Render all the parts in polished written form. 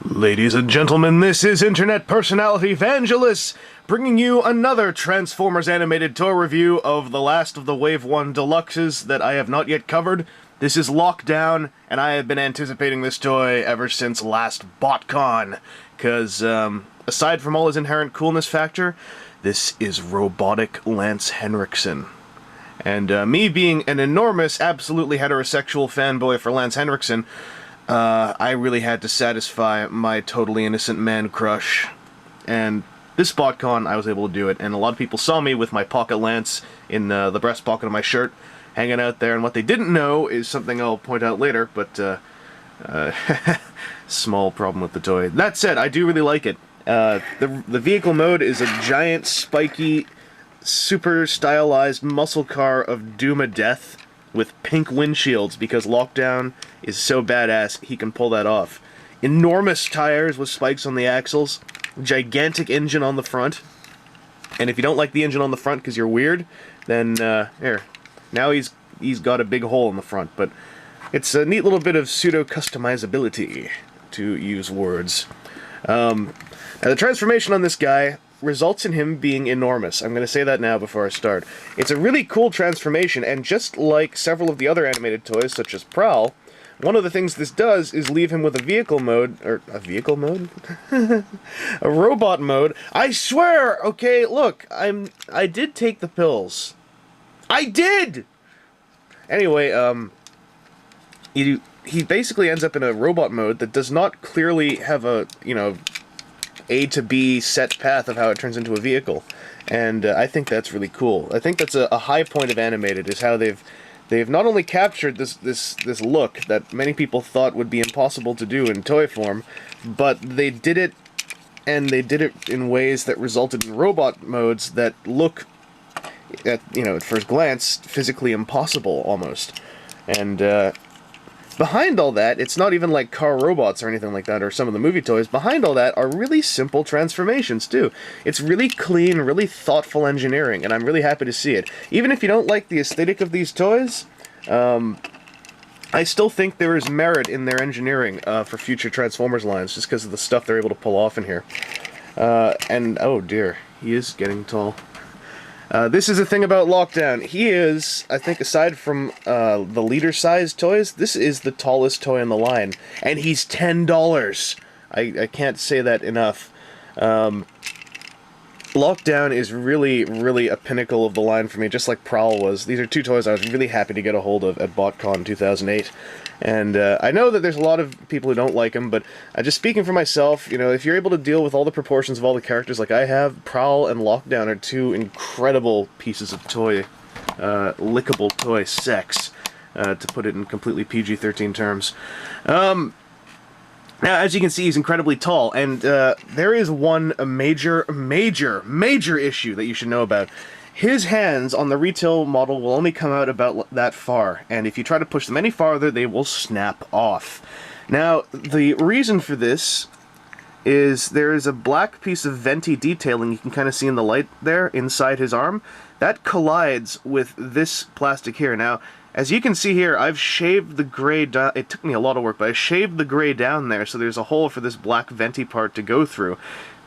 Ladies and gentlemen, this is internet personality Vangelus, bringing you another Transformers animated toy review of the last of the Wave 1 Deluxes that I have not yet covered. This is Lockdown, and I have been anticipating this toy ever since last BotCon, because, aside from all his inherent coolness factor, this is robotic Lance Henriksen. And me being an enormous, absolutely heterosexual fanboy for Lance Henriksen, I really had to satisfy my totally innocent man crush. And this BotCon, I was able to do it, and a lot of people saw me with my pocket lance in the breast pocket of my shirt, hanging out there, and what they didn't know is something I'll point out later, but, small problem with the toy. That said, I do really like it. The vehicle mode is a giant, spiky, super stylized muscle car of doom-a-death with pink windshields, because Lockdown is so badass he can pull that off. Enormous tires with spikes on the axles, gigantic engine on the front, and if you don't like the engine on the front because you're weird, then, here. Now he's got a big hole in the front, but it's a neat little bit of pseudo-customizability, to use words. Now the transformation on this guy results in him being enormous. I'm going to say that now before I start. It's a really cool transformation, and just like several of the other animated toys, such as Prowl, one of the things this does is leave him with a vehicle mode, or a vehicle mode? A robot mode. I swear! Okay, look, I did take the pills. I did! Anyway, he basically ends up in a robot mode that does not clearly have a, A to B set path of how it turns into a vehicle, and I think that's really cool. I think that's a high point of animated, is how they've not only captured this look that many people thought would be impossible to do in toy form, but they did it, and they did it in ways that resulted in robot modes that look, at first glance, physically impossible almost, and behind all that, it's not even like car robots or anything like that, or some of the movie toys. Behind all that are really simple transformations, too. It's really clean, really thoughtful engineering, and I'm really happy to see it. Even if you don't like the aesthetic of these toys, I still think there is merit in their engineering for future Transformers lines, just because of the stuff they're able to pull off in here. And, oh dear, he is getting tall. This is the thing about Lockdown. He is, I think, aside from the leader-sized toys, this is the tallest toy in the line. And he's $10! I can't say that enough. Lockdown is really, really a pinnacle of the line for me, just like Prowl was. These are two toys I was really happy to get a hold of at BotCon 2008. And I know that there's a lot of people who don't like him, but just speaking for myself, if you're able to deal with all the proportions of all the characters like I have, Prowl and Lockdown are two incredible pieces of toy, lickable toy sex, to put it in completely PG-13 terms. Now, as you can see, he's incredibly tall, and there is one major issue that you should know about. His hands on the retail model will only come out about that far, and if you try to push them any farther, they will snap off. Now, the reason for this is there is a black piece of venti detailing you can kind of see in the light there inside his arm. That collides with this plastic here. Now, as you can see here, I've shaved the gray down. It took me a lot of work, but I shaved the gray down there, so there's a hole for this black venti part to go through.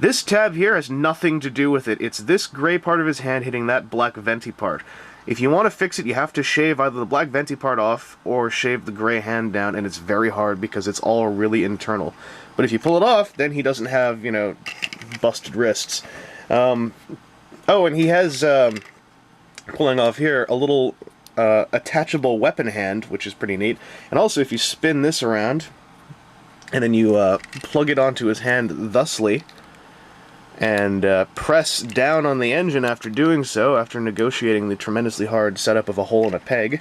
This tab here has nothing to do with it. It's this gray part of his hand hitting that black venti part. If you want to fix it, you have to shave either the black venti part off or shave the gray hand down, and it's very hard because it's all really internal. But if you pull it off, then he doesn't have, busted wrists. Oh, and he has, pulling off here, a little attachable weapon hand, which is pretty neat. And also, if you spin this around, and then you plug it onto his hand thusly, and press down on the engine after doing so, after negotiating the tremendously hard setup of a hole in a peg,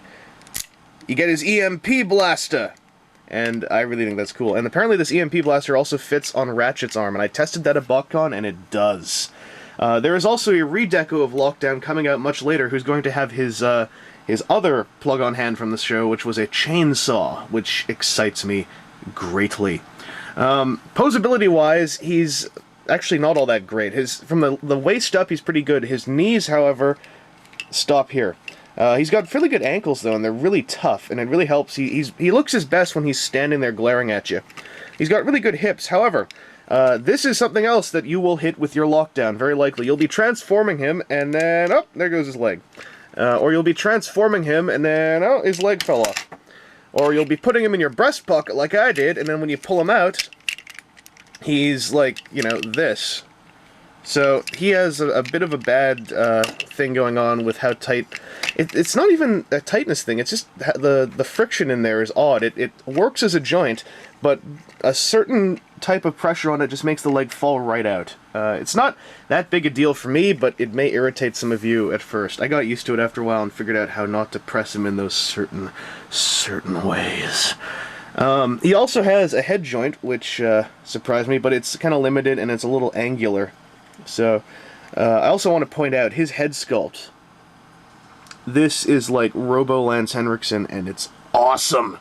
you get his EMP blaster! And I really think that's cool. And apparently this EMP blaster also fits on Ratchet's arm, and I tested that at BotCon, and it does. There is also a redeco of Lockdown coming out much later, who's going to have his other plug-on hand from the show, which was a chainsaw, which excites me greatly. Posability-wise, he's actually not all that great. From the waist up, he's pretty good. His knees, however, stop here. He's got fairly good ankles, though, and they're really tough, and it really helps. He looks his best when he's standing there glaring at you. He's got really good hips. However, this is something else that you will hit with your lockdown, very likely. You'll be transforming him, and then, oh, there goes his leg. Or you'll be transforming him, and then, oh, his leg fell off. Or you'll be putting him in your breast pocket like I did, and then when you pull him out, he's like, you know, this. So he has a bit of a bad thing going on with how tight... It's not even a tightness thing, it's just the friction in there is odd. It works as a joint, but a certain type of pressure on it just makes the leg fall right out. It's not that big a deal for me, but it may irritate some of you at first. I got used to it after a while and figured out how not to press him in those certain ways. He also has a head joint, which surprised me, but it's kind of limited and it's a little angular. So, I also want to point out his head sculpt. This is like Robo Lance Henriksen, and it's awesome!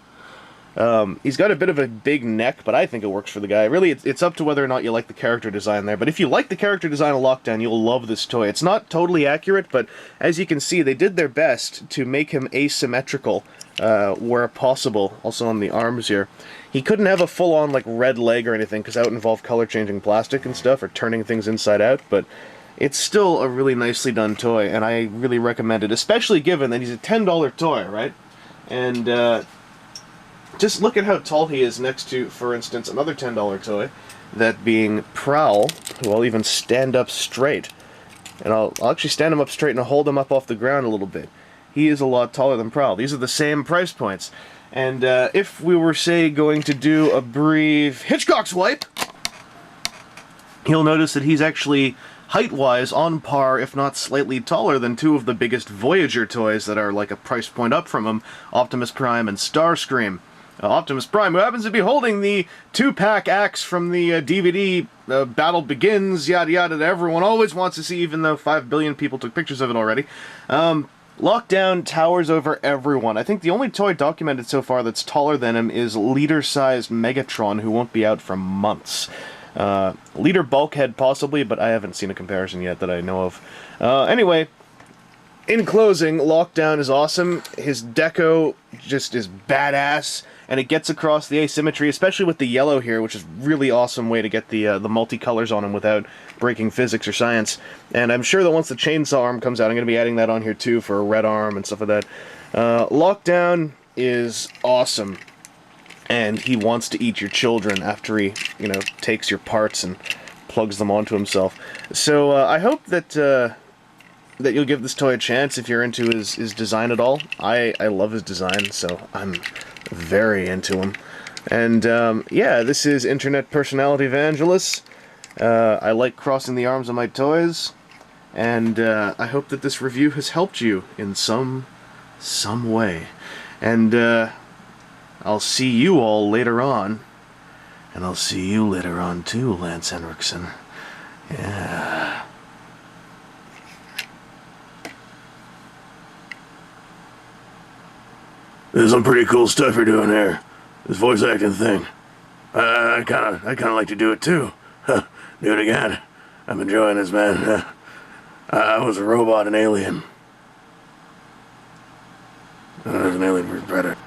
He's got a bit of a big neck, but I think it works for the guy. Really, it's up to whether or not you like the character design there. But if you like the character design of Lockdown, you'll love this toy. It's not totally accurate, but as you can see, they did their best to make him asymmetrical where possible. Also on the arms here. He couldn't have a full-on, like, red leg or anything, because that would involve color-changing plastic and stuff, or turning things inside out, but it's still a really nicely done toy, and I really recommend it, especially given that he's a $10 toy, right? And, just look at how tall he is next to, for instance, another $10 toy, that being Prowl, who I'll even stand up straight. And I'll actually stand him up straight and I'll hold him up off the ground a little bit. He is a lot taller than Prowl. These are the same price points. And if we were, say, going to do a brief Hitchcock's wipe, you'll notice that he's actually, height-wise, on par, if not slightly taller than two of the biggest Voyager toys that are like a price point up from him, Optimus Prime and Starscream. Optimus Prime, who happens to be holding the 2-pack axe from the DVD Battle Begins, yada yada, that everyone always wants to see, even though 5 billion people took pictures of it already. Lockdown towers over everyone. I think the only toy documented so far that's taller than him is leader-sized Megatron, who won't be out for months. Leader Bulkhead possibly, but I haven't seen a comparison yet that I know of. Anyway, in closing, Lockdown is awesome. His deco just is badass, and it gets across the asymmetry, especially with the yellow here, which is a really awesome way to get the multicolors on him without breaking physics or science. And I'm sure that once the chainsaw arm comes out, I'm going to be adding that on here too for a red arm and stuff like that. Lockdown is awesome, and he wants to eat your children after he, you know, takes your parts and plugs them onto himself. So I hope that that you'll give this toy a chance if you're into his design at all. I love his design, so I'm very into him. And yeah, this is Internet Personality Vangelus. I like crossing the arms of my toys, and I hope that this review has helped you in some way. And I'll see you all later on, and I'll see you later on too, Lance Henriksen. Yeah. There's some pretty cool stuff you're doing there. This voice acting thing. I kinda like to do it too. Do it again. I'm enjoying this, man. I was a robot, an alien. I was an alien for Predator.